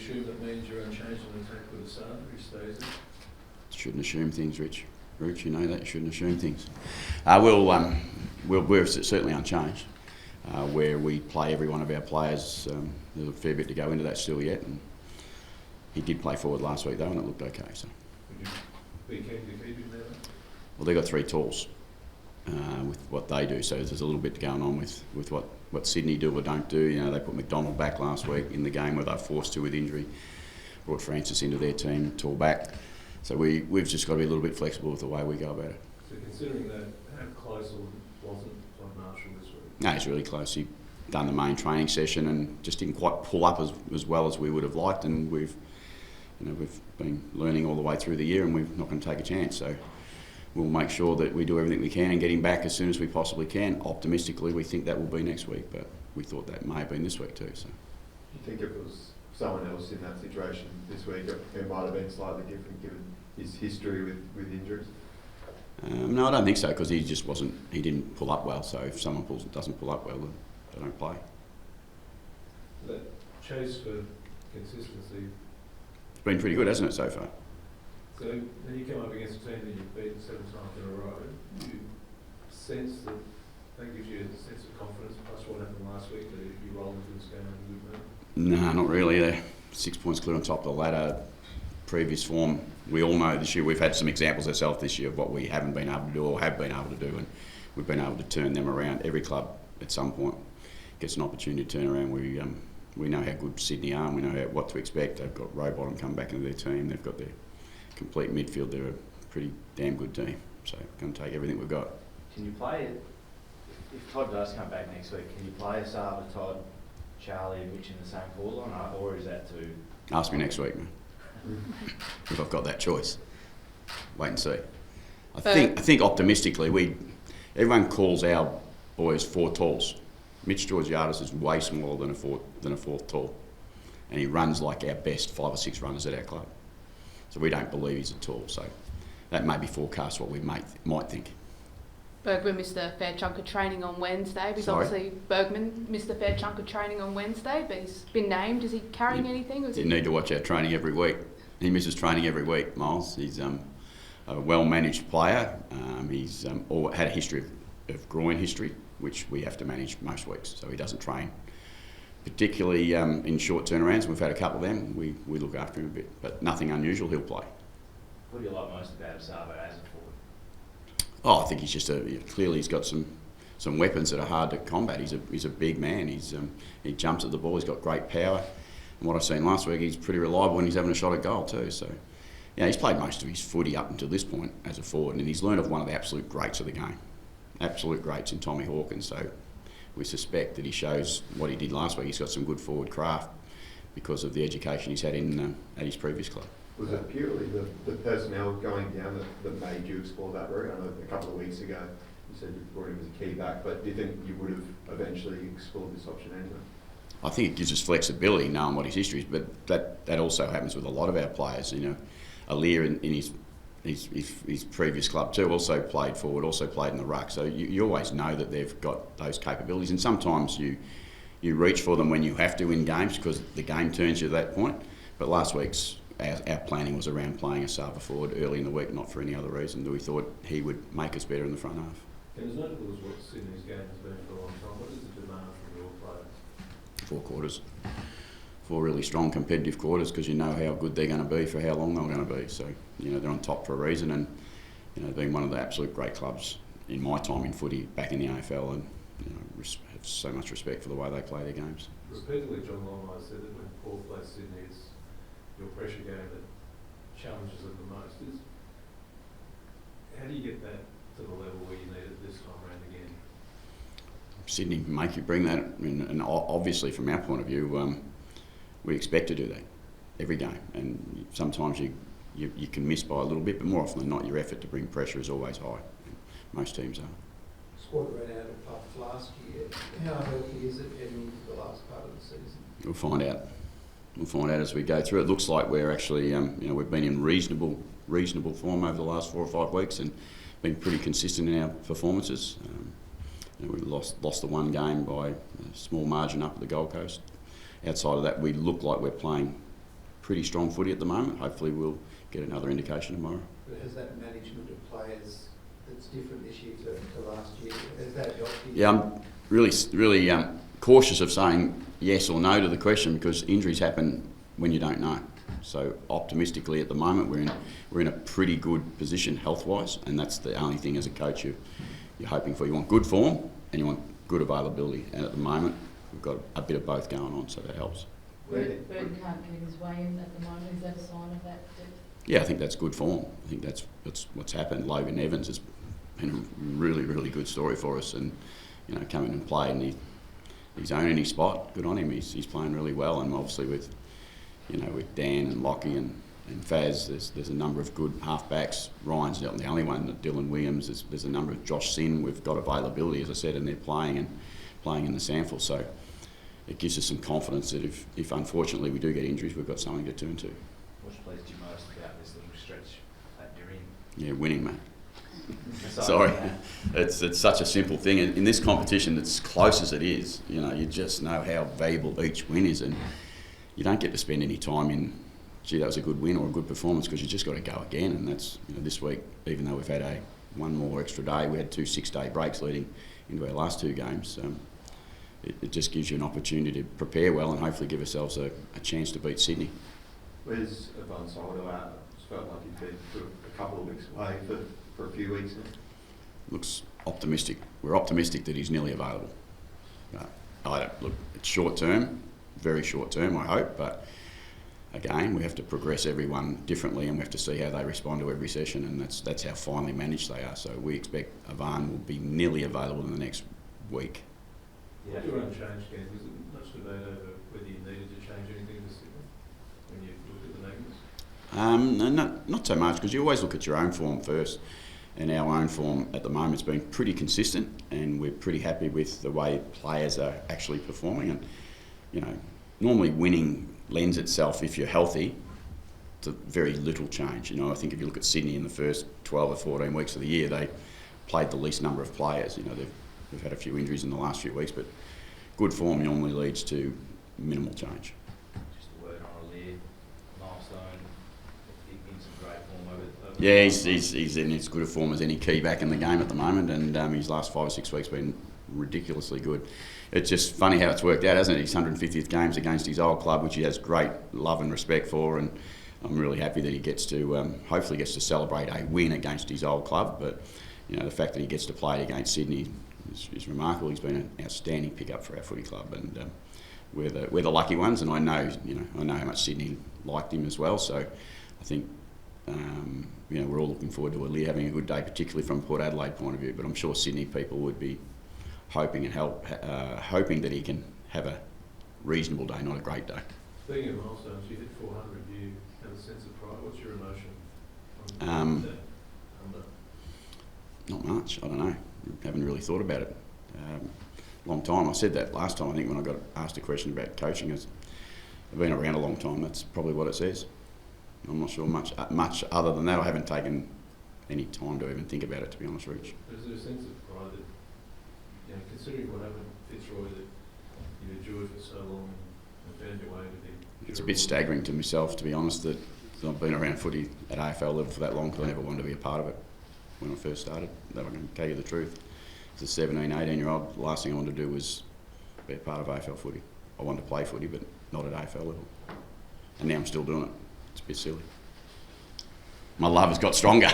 assume that means you're unchanged in attack with Asada if he stays there? Shouldn't assume things, Rich. You know that. You shouldn't assume things. We're certainly unchanged. Where we play every one of our players, there's a fair bit to go into that still yet. And he did play forward last week though, and it looked okay. So. Would you be keen to keep him there? Well, they've got 3 talls with what they do, so there's a little bit going on with what Sydney do or don't do. You know, they put McDonald back last week in the game where they're forced to with injury. Brought Francis into their team, tall back. So we've just got to be a little bit flexible with the way we go about it. So considering that, how close wasn't John Marshall this week? No, he's really close. He done the main training session and just didn't quite pull up as well as we would have liked, and we've been learning all the way through the year, and we're not going to take a chance. So we'll make sure that we do everything we can and get him back as soon as we possibly can. Optimistically, we think that will be next week, but we thought that may have been this week too. So. Do you think if it was someone else in that situation this week, it might have been slightly different given his history with injuries? No, I don't think so, because he just wasn't. He didn't pull up well. So if someone doesn't pull up well, then they don't play. That chase for consistency. It's been pretty good, hasn't it, so far? So when you come up against a team that you've beaten 7 times in a row, do you sense that gives you a sense of confidence, plus what happened last week, that if you roll into this game and good move? No, not really. They're 6 points clear on top of the ladder. Previous form, we all know this year, we've had some examples ourselves this year of what we haven't been able to do or have been able to do, and we've been able to turn them around. Every club at some point gets an opportunity to turn around. We know how good Sydney are, and we know what to expect. They've got Rowbottom come back into their team. They've got their complete midfield. They're a pretty damn good team. So we're going to take everything we've got. Can you play it, if Todd does come back next week, can you play Asava, Todd, Charlie and Mitch in the same forward line, or is that too... Ask me next week, man. If I've got that choice. Wait and see. I think optimistically, everyone calls our boys 4 talls. Mitch Georgiadis is way smaller than a fourth tall, and he runs like our best 5 or 6 runners at our club. So we don't believe he's a tall. So that may be forecast what we might think. Bergman missed a fair chunk of training on Wednesday. Obviously Bergman missed a fair chunk of training on Wednesday, but he's been named. Is he carrying anything? You need to watch our training every week. He misses training every week, Miles. He's a well-managed player. He's had a history of groin history, which we have to manage most weeks. So he doesn't train, particularly in short turnarounds. We've had a couple of them. We look after him a bit, but nothing unusual. He'll play. What do you like most about Asava as a forward? Oh, I think he's just clearly he's got some weapons that are hard to combat. He's a big man. He jumps at the ball. He's got great power. And what I've seen last week, he's pretty reliable when he's having a shot at goal too. So, yeah, he's played most of his footy up until this point as a forward, and he's learned of one of the absolute greats of the game, absolute greats in Tommy Hawkins. So, we suspect that he shows what he did last week. He's got some good forward craft because of the education he's had at his previous club. Was it purely the personnel going down that made you explore that route? I know a couple of weeks ago you said you brought him as a key back, but do you think you would have eventually explored this option anyway? I think it gives us flexibility knowing what his history is, but that also happens with a lot of our players. You know, Alir in his previous club too also played forward, also played in the ruck. So you always know that they've got those capabilities, and sometimes you reach for them when you have to in games because the game turns you to that point. But last week's our planning was around playing Asava forward early in the week, not for any other reason. We thought he would make us better in the front half. And as notable as what Sydney's game has been for a long time, what is the demand from your players? 4 quarters. 4 really strong competitive quarters because you know how good they're going to be for how long they're going to be. So, you know, they're on top for a reason, and, you know, being one of the absolute great clubs in my time in footy back in the AFL, and, you know, have so much respect for the way they play their games. Repeatedly, John Longmire said that when Port plays Sydney, it's your pressure game that challenges it the most. How do you get that to the level where you need it this time around again? Sydney make you bring that, and obviously from our point of view, we expect to do that every game. And sometimes you can miss by a little bit, but more often than not, your effort to bring pressure is always high. Most teams are. Squad ran out of puff last year. How healthy is it heading into the last part of the season? We'll find out. We'll find out as we go through. It looks like we're actually, you know, we've been in reasonable form over the last 4 or 5 weeks and been pretty consistent in our performances. You know, we lost the one game by a small margin up at the Gold Coast. Outside of that, we look like we're playing pretty strong footy at the moment. Hopefully we'll get another indication tomorrow. But has that management of players that's different this year to last year, has that helped you? Yeah, I'm really cautious of saying yes or no to the question because injuries happen when you don't know. So optimistically at the moment we're in a pretty good position health-wise, and that's the only thing as a coach you're hoping for. You want good form and you want good availability, and at the moment we've got a bit of both going on, so that helps. Bird can't get his way in at the moment. Is that a sign of that depth? Yeah, I think that's good form. I think that's what's happened. Logan Evans has been a really good story for us, and come in and play, and he's owning his spot. Good on him. He's playing really well, and obviously with Dan and Lockie and Faz, there's a number of good halfbacks. Ryan's not the only one. Dylan Williams. There's a number of Josh Sin. We've got availability, as I said, and they're playing in the sample. So it gives us some confidence that if unfortunately we do get injuries, we've got something to turn to. What's pleased you most about this little stretch that you're in? Yeah, winning, mate. Sorry, it's such a simple thing. In this competition, as close as it is, you just know how valuable each win is, and you don't get to spend any time in, gee, that was a good win or a good performance, because you just got to go again. And that's this week, even though we've had one more extra day, we had 2 6-day breaks leading into our last 2 games. It just gives you an opportunity to prepare well and hopefully give ourselves a chance to beat Sydney. Where's Ivan Soldo at? It's felt like he'd been sort of a couple of weeks away for a few weeks now. Looks optimistic. We're optimistic that he's nearly available. It's short term, very short term, I hope, but again, we have to progress everyone differently, and we have to see how they respond to every session, and that's how finely managed they are. So we expect Ivan will be nearly available in the next week. Yeah. Your own change, Ken, was it much debate over whether you needed to change anything in Sydney when you looked at the negatives? No, not so much, because you always look at your own form first, and our own form at the moment has been pretty consistent, and we're pretty happy with the way players are actually performing. And normally winning lends itself, if you're healthy, to very little change. I think if you look at Sydney in the first 12 or 14 weeks of the year, they played the least number of players. They've had a few injuries in the last few weeks, but good form normally leads to minimal change. Just a word on Aliir, milestone, in some great form over Yeah, he's in as good a form as any key back in the game at the moment, and his last 5 or 6 weeks been ridiculously good. It's just funny how it's worked out, hasn't it? His 150th games against his old club, which he has great love and respect for, and I'm really happy that he gets to hopefully gets to celebrate a win against his old club. But the fact that he gets to play against Sydney is remarkable. He's been an outstanding pickup for our footy club, and we're the lucky ones. And I know how much Sydney liked him as well. So I think we're all looking forward to Aliir having a good day, particularly from Port Adelaide point of view. But I'm sure Sydney people would be hoping hoping that he can have a reasonable day, not a great day. Speaking of milestones, you hit 400. Do you have a sense of pride? What's your emotion on that number? Not much. I don't know. Haven't really thought about it. Long time. I said that last time, I think, when I got asked a question about coaching. I've been around a long time. That's probably what it says. I'm not sure much other than that. I haven't taken any time to even think about it, to be honest, Rich. Is there a sense of pride that, considering what happened to Fitzroy, that you endured for so long and found your way to be... It's a bit staggering to myself, to be honest, that I've been around footy at AFL level for that long, because I never wanted to be a part of it when I first started. That I can tell you the truth. As a 17, 18-year-old, the last thing I wanted to do was be a part of AFL footy. I wanted to play footy, but not at AFL level. And now I'm still doing it. It's a bit silly. My love has got stronger.